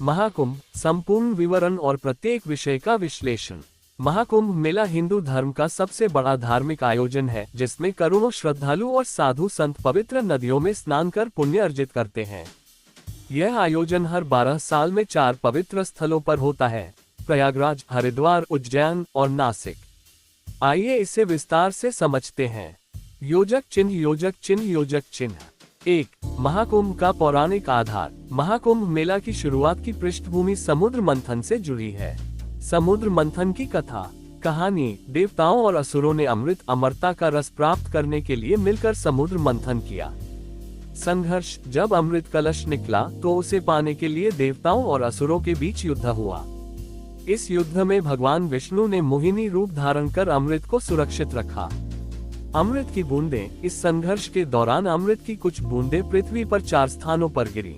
महाकुंभ, संपूर्ण विवरण और प्रत्येक विषय का विश्लेषण। महाकुंभ मेला हिंदू धर्म का सबसे बड़ा धार्मिक आयोजन है, जिसमें करोड़ों श्रद्धालु और साधु संत पवित्र नदियों में स्नान कर पुण्य अर्जित करते हैं। यह आयोजन हर 12 साल में 4 पवित्र स्थलों पर होता है: प्रयागराज, हरिद्वार, उज्जैन और नासिक। आइए इसे विस्तार से समझते हैं। योजक चिन्ह। योजक चिन्ह। योजक चिन्ह 1। महाकुंभ का पौराणिक आधार। महाकुंभ मेला की शुरुआत की पृष्ठभूमि समुद्र मंथन से जुड़ी है। समुद्र मंथन की कथा कहानी: देवताओं और असुरों ने अमरता का रस प्राप्त करने के लिए मिलकर समुद्र मंथन किया। संघर्ष: जब अमृत कलश निकला तो उसे पाने के लिए देवताओं और असुरों के बीच युद्ध हुआ। इस युद्ध में भगवान विष्णु ने मोहिनी रूप धारण कर अमृत को सुरक्षित रखा। अमृत की बूंदें: इस संघर्ष के दौरान अमृत की कुछ बूंदें पृथ्वी पर 4 स्थानों पर गिरी।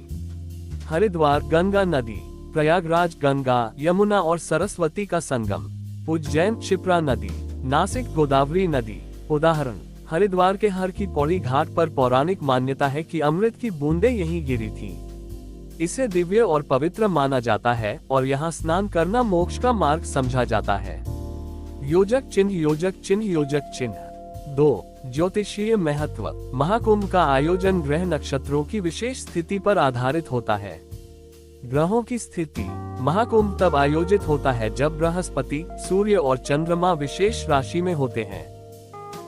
हरिद्वार, गंगा नदी। प्रयागराज, गंगा, यमुना और सरस्वती का संगम। उज्जैन, क्षिप्रा नदी। नासिक, गोदावरी नदी। उदाहरण: हरिद्वार के हर की पौड़ी घाट पर पौराणिक मान्यता है कि अमृत की बूंदें यहीं गिरी थीं। इसे दिव्य और पवित्र माना जाता है और यहाँ स्नान करना मोक्ष का मार्ग समझा जाता है। योजक चिन्ह। योजक चिन्ह। योजक चिन्ह 2। ज्योतिषीय महत्व। महाकुंभ का आयोजन ग्रह नक्षत्रों की विशेष स्थिति पर आधारित होता है। ग्रहों की स्थिति: महाकुंभ तब आयोजित होता है जब बृहस्पति, सूर्य और चंद्रमा विशेष राशि में होते हैं।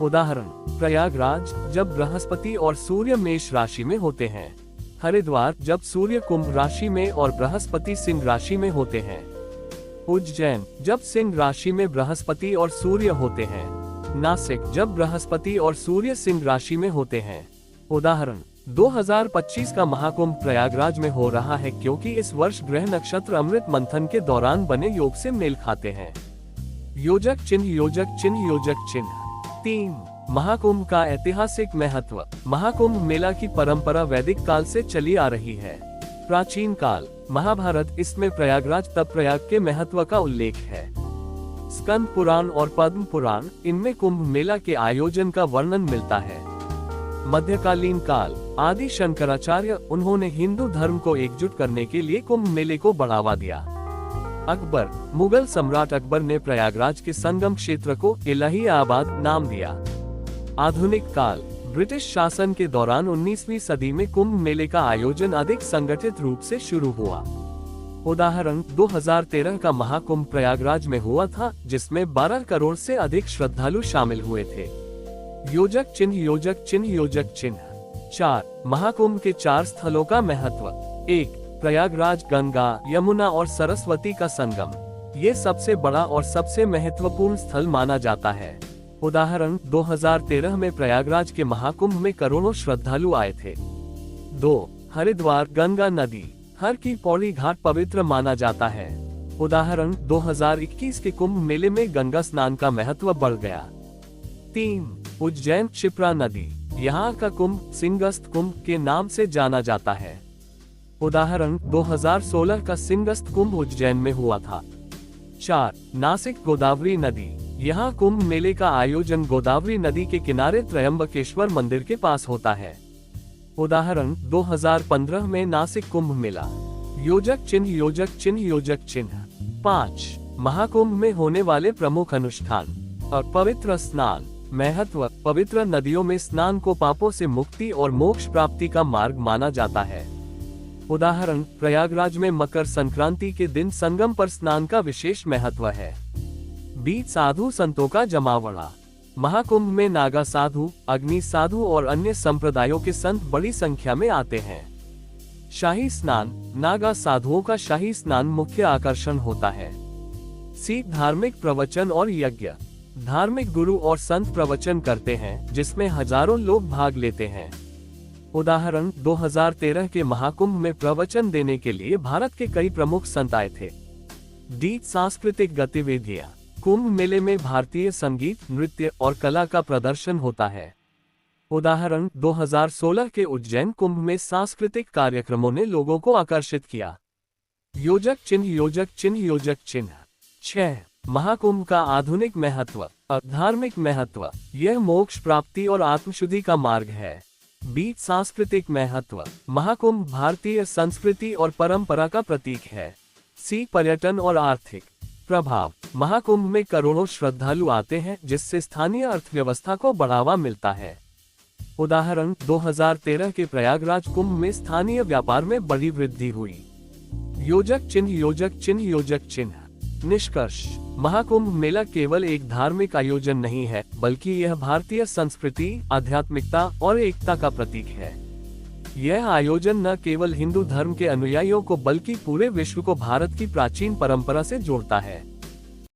उदाहरण: प्रयागराज, जब बृहस्पति और सूर्य मेष राशि में होते हैं। हरिद्वार, जब सूर्य कुंभ राशि में और बृहस्पति सिंह राशि में होते हैं। उज्जैन, जब सिंह राशि में बृहस्पति और सूर्य होते हैं। नासिक, जब बृहस्पति और सूर्य सिंह राशि में होते हैं। उदाहरण: 2025 का महाकुंभ प्रयागराज में हो रहा है क्योंकि इस वर्ष ग्रह नक्षत्र अमृत मंथन के दौरान बने योग से मेल खाते हैं। योजक चिन्ह। योजक चिन्ह। योजक चिन्ह 3। महाकुंभ का ऐतिहासिक महत्व। महाकुंभ मेला की परंपरा वैदिक काल से चली आ रही है। प्राचीन काल: महाभारत, इसमें प्रयागराज तब प्रयाग के महत्व का उल्लेख है। स्कंद पुराण और पद्म पुराण, इनमें कुंभ मेला के आयोजन का वर्णन मिलता है। मध्यकालीन काल: आदि शंकराचार्य, उन्होंने हिंदू धर्म को एकजुट करने के लिए कुंभ मेले को बढ़ावा दिया। अकबर: मुगल सम्राट अकबर ने प्रयागराज के संगम क्षेत्र को इलाहाबाद नाम दिया। आधुनिक काल: ब्रिटिश शासन के दौरान 19वीं सदी में कुंभ मेले का आयोजन अधिक संगठित रूप से शुरू हुआ। उदाहरण: 2013 का महाकुंभ प्रयागराज में हुआ था, जिसमें 12 करोड़ से अधिक श्रद्धालु शामिल हुए थे। योजक चिन्ह। योजक चिन्ह। योजक चिन्ह 4। महाकुंभ के 4 स्थलों का महत्व। 1। प्रयागराज, गंगा, यमुना और सरस्वती का संगम। ये सबसे बड़ा और सबसे महत्वपूर्ण स्थल माना जाता है। उदाहरण: 2013 में प्रयागराज के महाकुंभ में करोड़ों श्रद्धालु आए थे। 2। हरिद्वार, गंगा नदी। हर की पौड़ी घाट पवित्र माना जाता है। उदाहरण: 2021 के कुंभ मेले में गंगा स्नान का महत्व बढ़ गया। 3। उज्जैन, क्षिप्रा नदी। यहाँ का कुंभ सिंहस्थ कुंभ के नाम से जाना जाता है। उदाहरण: 2016 का सिंहस्थ कुंभ उज्जैन में हुआ था। 4। नासिक, गोदावरी नदी। यहाँ कुंभ मेले का आयोजन गोदावरी नदी के किनारे त्रयंबकेश्वर मंदिर के पास होता है। उदाहरण: 2015 में नासिक कुंभ मेला। योजक चिन्ह। योजक चिन्ह। योजक चिन्ह 5। महाकुंभ में होने वाले प्रमुख अनुष्ठान और पवित्र स्नान। महत्व: पवित्र नदियों में स्नान को पापों से मुक्ति और मोक्ष प्राप्ति का मार्ग माना जाता है। उदाहरण: प्रयागराज में मकर संक्रांति के दिन संगम पर स्नान का विशेष महत्व है। बीच साधु संतों का जमावड़ा। महाकुंभ में नागा साधु, अग्नि साधु और अन्य संप्रदायों के संत बड़ी संख्या में आते हैं। शाही स्नान: नागा साधुओं का शाही स्नान मुख्य आकर्षण होता है। सिख धार्मिक प्रवचन और यज्ञ। धार्मिक गुरु और संत प्रवचन करते हैं, जिसमें हजारों लोग भाग लेते हैं। उदाहरण: 2013 के महाकुंभ में प्रवचन देने के लिए भारत के कई प्रमुख संत आए थे। सांस्कृतिक गतिविधियां: कुंभ मेले में भारतीय संगीत, नृत्य और कला का प्रदर्शन होता है। उदाहरण: 2016 के उज्जैन कुंभ में सांस्कृतिक कार्यक्रमों ने लोगों को आकर्षित किया। योजक चिन्ह। योजक चिन्ह। योजक चिन्ह 6। महाकुंभ का आधुनिक महत्व और धार्मिक महत्व। यह मोक्ष प्राप्ति और आत्मशुद्धि का मार्ग है। बीच सांस्कृतिक महत्व। महाकुंभ भारतीय संस्कृति और परंपरा का प्रतीक है। सी पर्यटन और आर्थिक प्रभाव। महाकुंभ में करोड़ों श्रद्धालु आते हैं, जिससे स्थानीय अर्थव्यवस्था को बढ़ावा मिलता है। उदाहरण 2013 के प्रयागराज कुंभ में स्थानीय व्यापार में बड़ी वृद्धि हुई। योजक चिन्ह योजक चिन्ह योजक चिन्ह। निष्कर्ष। महाकुंभ मेला केवल एक धार्मिक आयोजन नहीं है, बल्कि यह भारतीय संस्कृति, आध्यात्मिकता और एकता का प्रतीक है। यह आयोजन न केवल हिंदू धर्म के अनुयायियों को बल्कि पूरे विश्व को भारत की प्राचीन परंपरा से जोड़ता है।